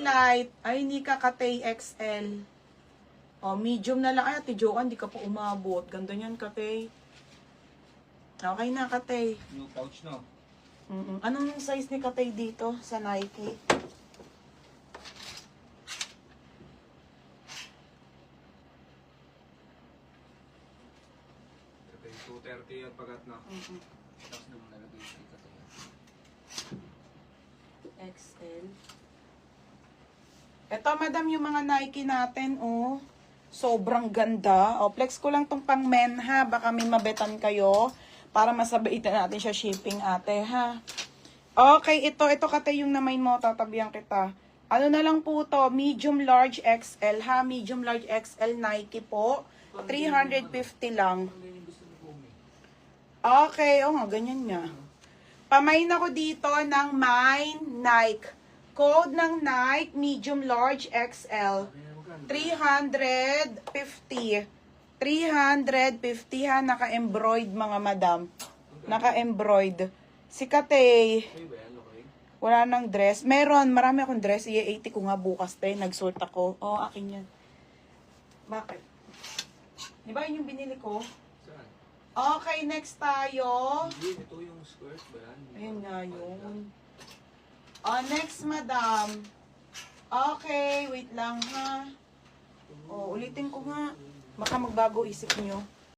light. Ay, hindi ka Katay XL. O, medium na lang. Ay, Ate Joanne, di ka pa umabot. Ganda niyan, Katay. Okay na, Katay. New pouch, no? Anong size ni Katay dito sa Nike? Ito yung 230 at pagat na. Tapos naman nalagay yung ito. XL. Ito, madam, yung mga Nike natin, oh. Sobrang ganda. O, flex ko lang tong pang men, ha. Baka may mabetan kayo. Para masabaitan natin siya shipping, ate, ha. Okay, ito Katay yung namain mo. Tatabihan kita. Ano na lang po to? Medium, large, XL, ha. Medium, large, XL, Nike po. 350 lang. Okay, oh nga, ganyan nga. Pamain ako dito ng Mine Nike. Code ng Nike, medium, large, XL. 350. 350 ha, naka-embroid mga madam. Naka-embroid. Si Katay, wala nang dress. Meron, marami akong dress. I-80 ko nga bukas tayo. Nag-sort ako. Oo, akin yan. Bakit? Di ba yun yung binili ko? Saan? Okay, next tayo. Hindi, ito yung squares ba yan? Ayun nga yun. Next, madam. Okay, wait lang ha. Ulitin ko nga. Baka magbago isip nyo.